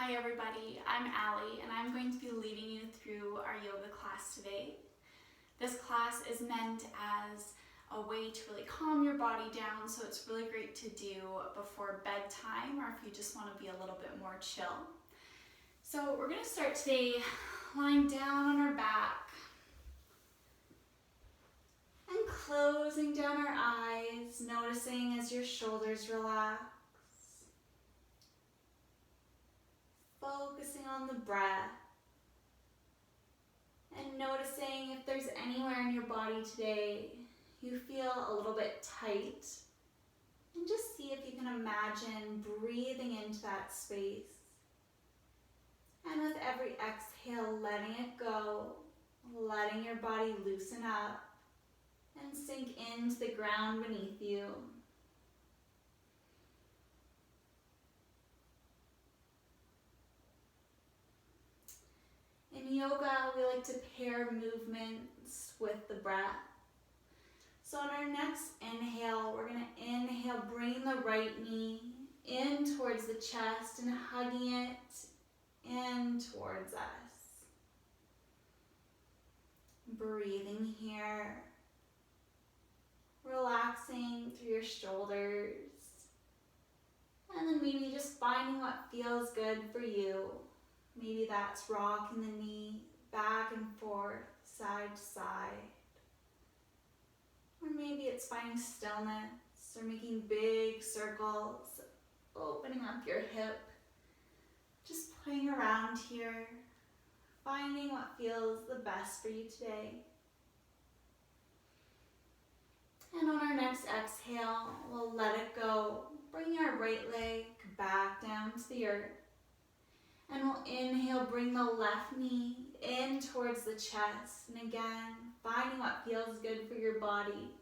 Hi everybody, I'm Allie and I'm going to be leading you through our yoga class today. This class is meant as a way to really calm your body down, so it's really great to do before bedtime or if you just want to be a little bit more chill. So we're going to start today lying down on our back and closing down our eyes, noticing as your shoulders relax. Focusing on the breath and noticing if there's anywhere in your body today you feel a little bit tight, and just see if you can imagine breathing into that space. And with every exhale, letting it go, letting your body loosen up and sink into the ground beneath you. In yoga, we like to pair movements with the breath. So on our next inhale, we're going to inhale, bring the right knee in towards the chest and hugging it in towards us. Breathing here, relaxing through your shoulders, and then maybe just finding what feels good for you. Maybe that's rocking the knee back and forth, side to side. Or maybe it's finding stillness or making big circles, opening up your hip. Just playing around here, finding what feels the best for you today. And on our next exhale, we'll let it go. Bring our right leg back down to the earth. And we'll inhale, bring the left knee in towards the chest. And again, finding what feels good for your body.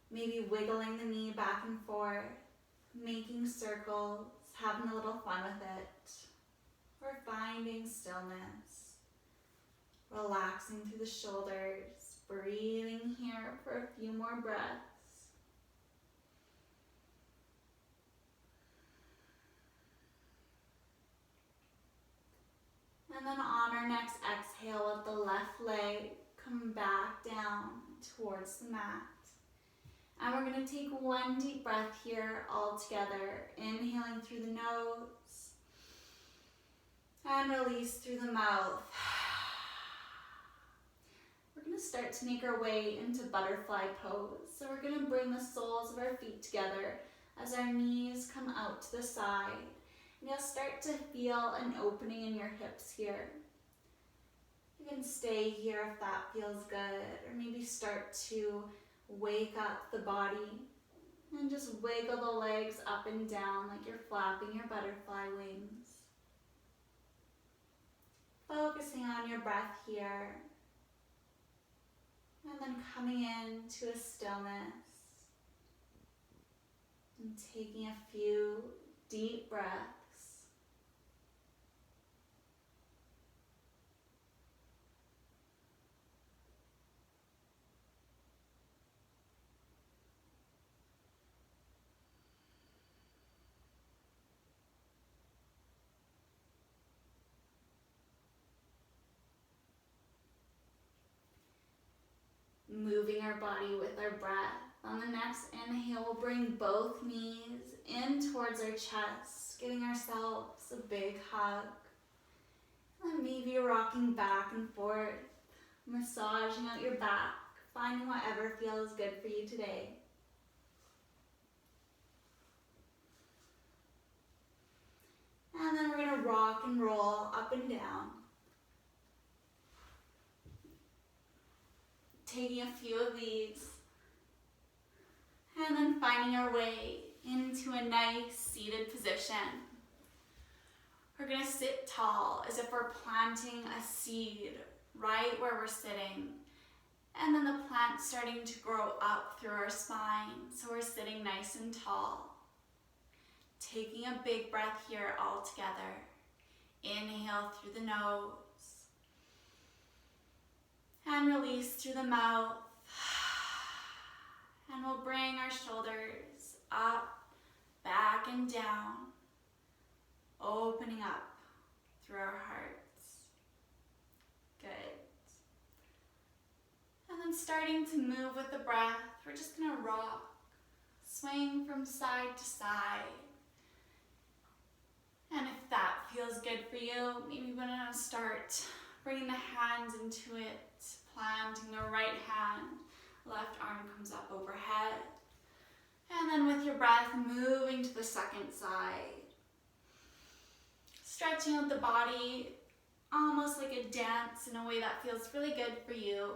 Maybe wiggling the knee back and forth, making circles, having a little fun with it. Or finding stillness. Relaxing through the shoulders, breathing here for a few more breaths. And then on our next exhale, with the left leg, come back down towards the mat. And we're going to take one deep breath here all together, inhaling through the nose and release through the mouth. We're going to start to make our way into butterfly pose. So we're going to bring the soles of our feet together as our knees come out to the side. And you'll start to feel an opening in your hips here. You can stay here if that feels good, or maybe start to wake up the body and just wiggle the legs up and down like you're flapping your butterfly wings. Focusing on your breath here, and then coming into a stillness and taking a few deep breaths. Moving our body with our breath. On the next inhale, we'll bring both knees in towards our chest, giving ourselves a big hug. And maybe rocking back and forth, massaging out your back, finding whatever feels good for you today. And then we're going to rock and roll up and down. Taking a few of these, and then finding our way into a nice seated position. We're going to sit tall as if we're planting a seed right where we're sitting, and then the plant's starting to grow up through our spine, so we're sitting nice and tall. Taking a big breath here all together. Inhale through the nose. And release through the mouth. And we'll bring our shoulders up, back and down, opening up. through our hearts. Good. And then starting to move with the breath, we're just gonna rock, swing from side to side. And if that feels good for you, maybe we're gonna start bringing the hands into it, planting the right hand, left arm comes up overhead. And then with your breath, moving to the second side. Stretching out the body, almost like a dance in a way that feels really good for you.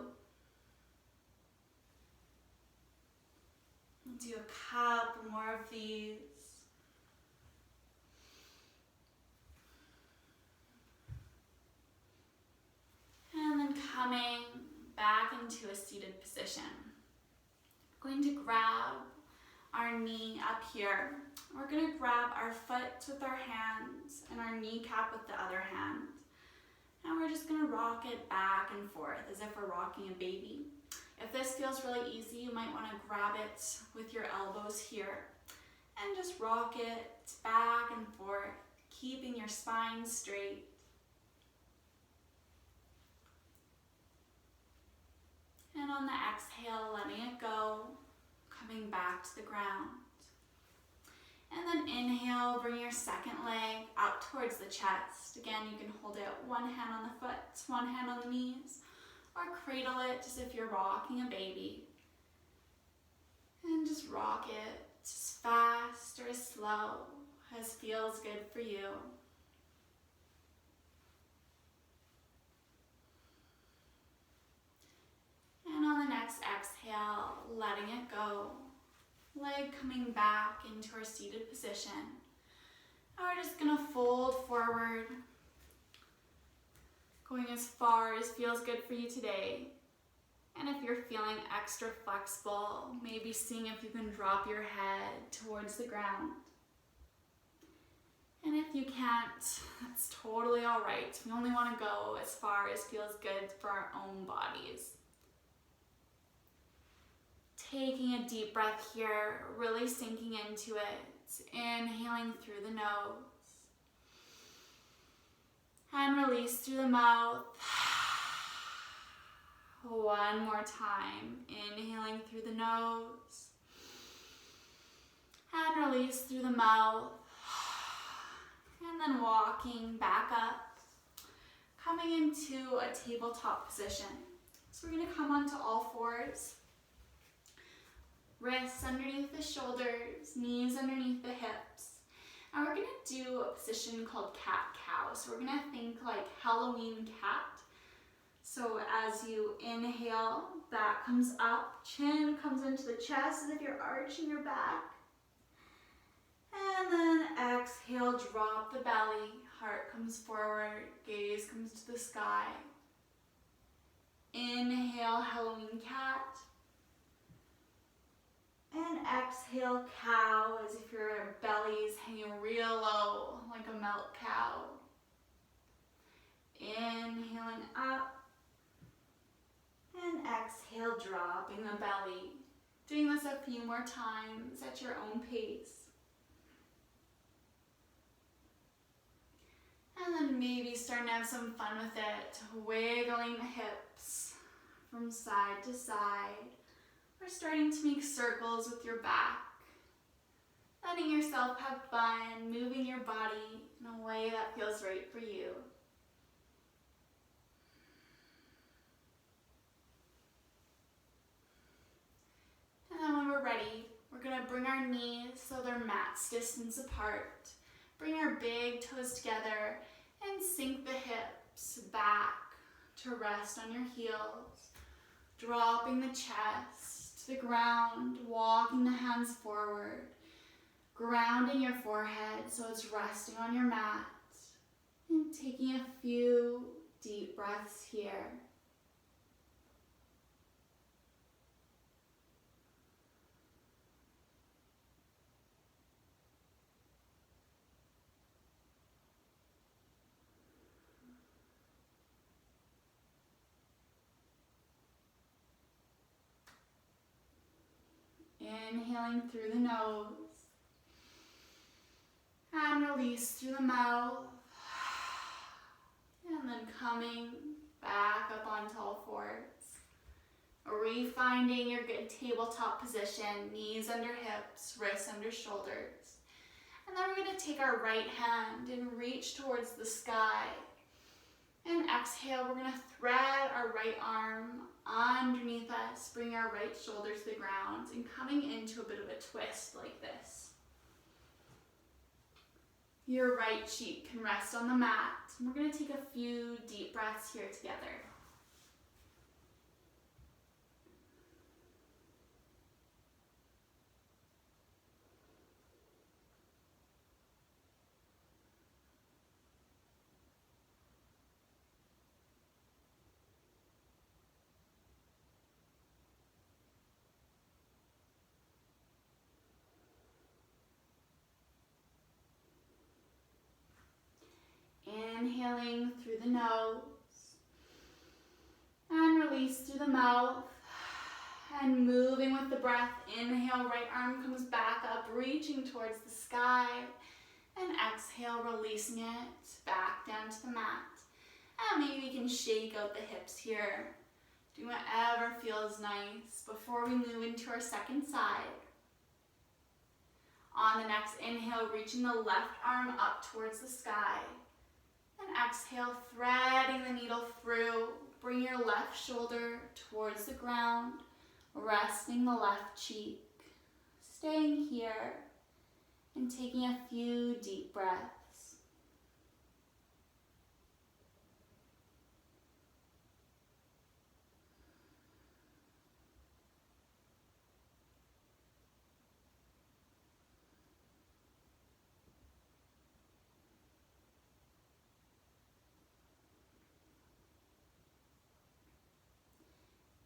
We'll do a couple more of these. And then coming back into a seated position. We're going to grab our knee up here. We're going to grab our foot with our hands and our kneecap with the other hand. And we're just going to rock it back and forth as if we're rocking a baby. If this feels really easy, you might want to grab it with your elbows here and just rock it back and forth, keeping your spine straight. And on the exhale, letting it go, coming back to the ground. And then inhale, bring your second leg up towards the chest. Again, you can hold it one hand on the foot, one hand on the knees, or cradle it as if you're rocking a baby. And just rock it as fast or as slow as feels good for you. And on the next exhale, letting it go. Leg coming back into our seated position. And we're just gonna fold forward, going as far as feels good for you today. And if you're feeling extra flexible, maybe seeing if you can drop your head towards the ground. And if you can't, that's totally all right. We only wanna go as far as feels good for our own bodies. Taking a deep breath here, really sinking into it. Inhaling through the nose. And release through the mouth. One more time. Inhaling through the nose. And release through the mouth. And then walking back up. Coming into a tabletop position. So we're going to come onto all fours. Wrists underneath the shoulders, knees underneath the hips. And we're gonna do a position called cat-cow. So we're gonna think like Halloween cat. So as you inhale, back comes up, chin comes into the chest as if you're arching your back. And then exhale, drop the belly, heart comes forward, gaze comes to the sky. Inhale, Halloween cat. And exhale, cow, as if your belly's hanging real low, like a milk cow. Inhaling up. And exhale, dropping the belly. Doing this a few more times at your own pace. And then maybe starting to have some fun with it, wiggling the hips from side to side. We're starting to make circles with your back. Letting yourself have fun, moving your body in a way that feels right for you. And then when we're ready, we're gonna bring our knees so they're max distance apart. Bring our big toes together and sink the hips back to rest on your heels. Dropping the chest to the ground, walking the hands forward, grounding your forehead so it's resting on your mat, and taking a few deep breaths here. Inhaling through the nose and release through the mouth. coming back up onto all fours. Refinding your good tabletop position, knees under hips, wrists under shoulders. And then we're going to take our right hand and reach towards the sky. And exhale, we're going to thread our right arm underneath us, bring our right shoulder to the ground, and coming into a bit of a twist like this. Your right cheek can rest on the mat. And we're going to take a few deep breaths here together. Inhaling through the nose and release through the mouth, and moving with the breath. Inhale, right arm comes back up, reaching towards the sky, and exhale, releasing it back down to the mat. And maybe we can shake out the hips here. Do whatever feels nice before we move into our second side. On the next inhale, reaching the left arm up towards the sky. And exhale, threading the needle through. Bring your left shoulder towards the ground, resting the left cheek. Staying here and taking a few deep breaths.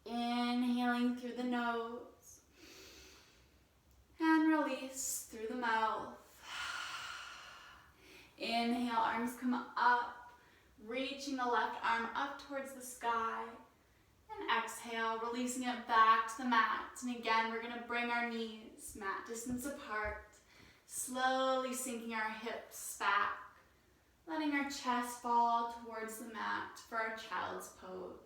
Inhaling through the nose and release through the mouth. Inhale, arms come up, reaching the left arm up towards the sky. And exhale, releasing it back to the mat. And again, we're going to bring our knees mat distance apart, slowly sinking our hips back, letting our chest fall towards the mat for our child's pose.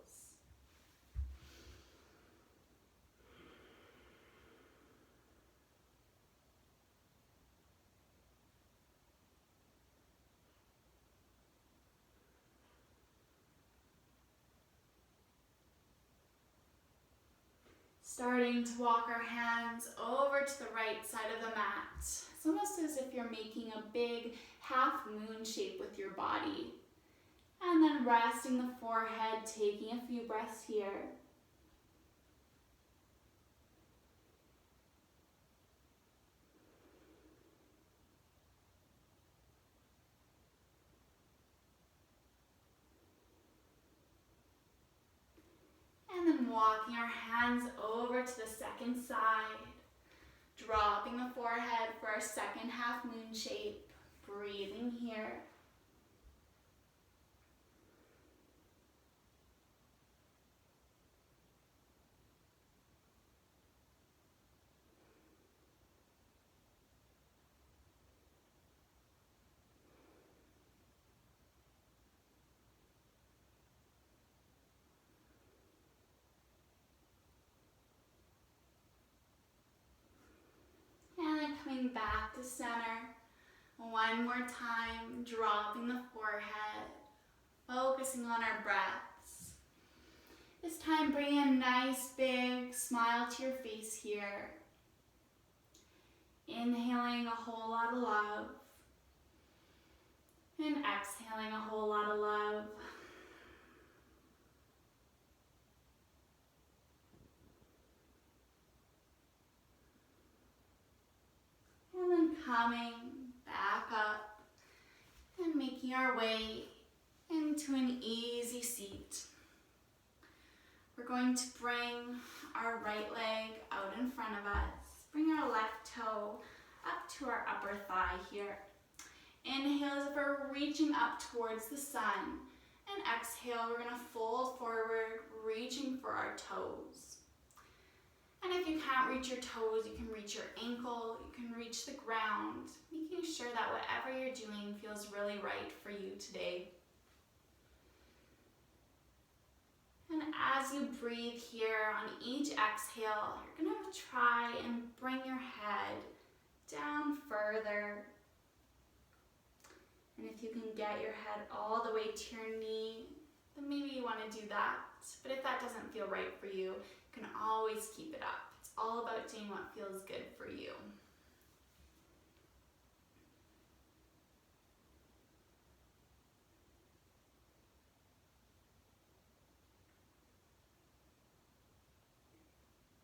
Starting to walk our hands over to the right side of the mat. It's almost as if you're making a big half moon shape with your body. And then resting the forehead, taking a few breaths here. And then walking our hands over to the second side, dropping the forehead for our second half moon shape, breathing here. And then coming back to center. One more time, dropping the forehead, focusing on our breaths. This time, bring a nice big smile to your face here. Inhaling a whole lot of love. And exhaling a whole lot of love. And then coming back up and making our way into an easy seat. We're going to bring our right leg out in front of us. Bring our left toe up to our upper thigh here. Inhale as if we're reaching up towards the sun. And exhale, we're going to fold forward, reaching for our toes. And if you can't reach your toes, you can reach your ankle, you can reach the ground, making sure that whatever you're doing feels really right for you today. And as you breathe here on each exhale, you're going to try and bring your head down further. And if you can get your head all the way to your knee, then maybe you want to do that. But if that doesn't feel right for you, you can always keep it up. It's all about doing what feels good for you.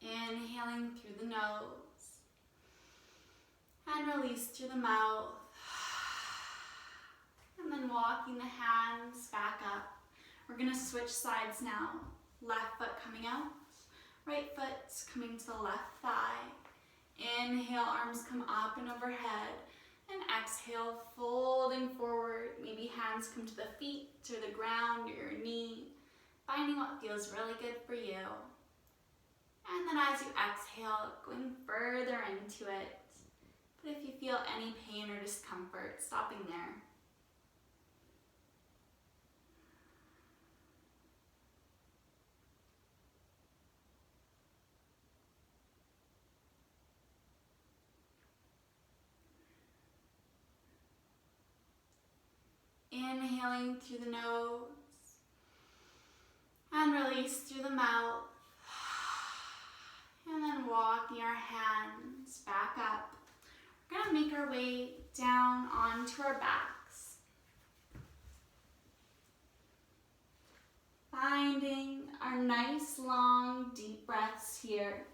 Inhaling through the nose and release through the mouth. And then walking the hands back up. We're going to switch sides now. Left foot coming out, right foot coming to the left thigh. Inhale, arms come up and overhead. And exhale, folding forward. Maybe hands come to the feet, to the ground, or your knee. Finding what feels really good for you. And then as you exhale, going further into it. But if you feel any pain or discomfort, stopping there. Inhaling through the nose and release through the mouth. And then walking our hands back up. We're going to make our way down onto our backs. Finding our nice long deep breaths here.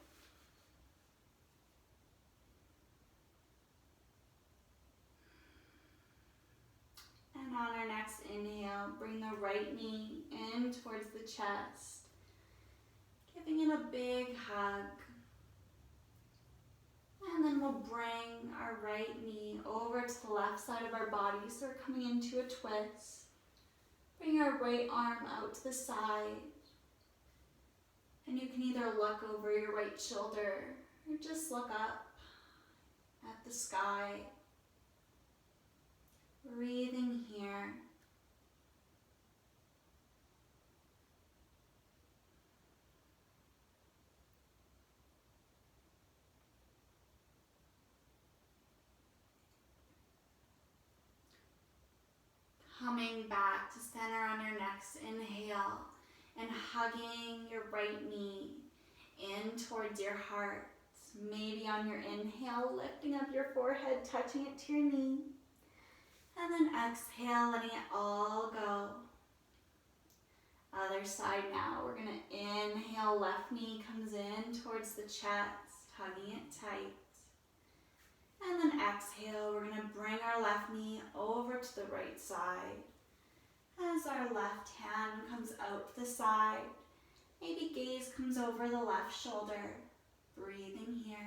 And on our next inhale, bring the right knee in towards the chest, giving it a big hug. And then we'll bring our right knee over to the left side of our body, so we're coming into a twist. Bring our right arm out to the side. And you can either look over your right shoulder or just look up at the sky. Breathing here. Coming back to center on your next inhale and hugging your right knee in towards your heart. Maybe on your inhale, lifting up your forehead, touching it to your knee. And then exhale, letting it all go. Other side now. We're going to inhale, left knee comes in towards the chest, hugging it tight. And then exhale, we're going to bring our left knee over to the right side. As our left hand comes out to the side, maybe gaze comes over the left shoulder. Breathing here.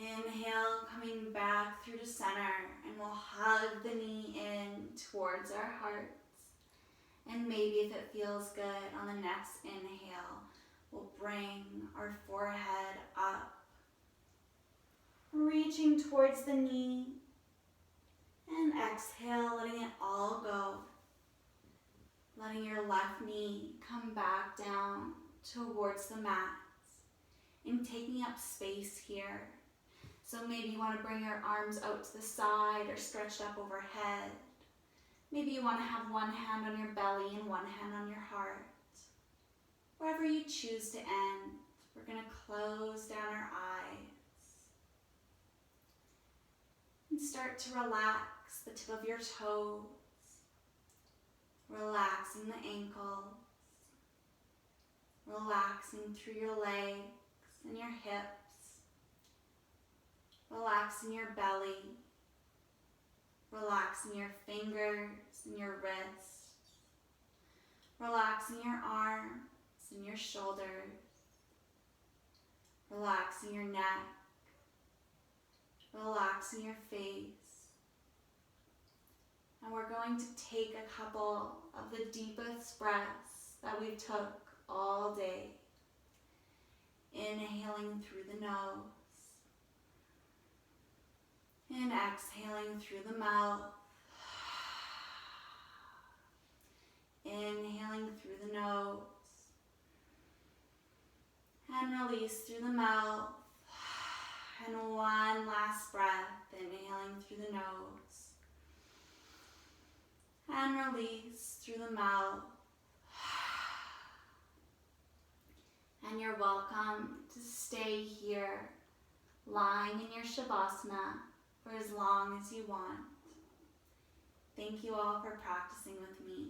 Inhale, coming back through to center, and we'll hug the knee in towards our hearts. And maybe if it feels good, on the next inhale, we'll bring our forehead up, reaching towards the knee, and exhale, letting it all go. Letting your left knee come back down towards the mat, and taking up space here. So maybe you want to bring your arms out to the side or stretched up overhead. Maybe you want to have one hand on your belly and one hand on your heart. Wherever you choose to end, we're going to close down our eyes. And start to relax the tip of your toes. Relaxing the ankles. Relaxing through your legs and your hips. Relaxing your belly, relaxing your fingers and your wrists, relaxing your arms and your shoulders, relaxing your neck, relaxing your face. And we're going to take a couple of the deepest breaths that we took all day. Inhaling through the nose and exhaling through the mouth. Inhaling through the nose and release through the mouth. And one last breath, inhaling through the nose and release through the mouth. And you're welcome to stay here, lying in your Savasana for as long as you want. Thank you all for practicing with me.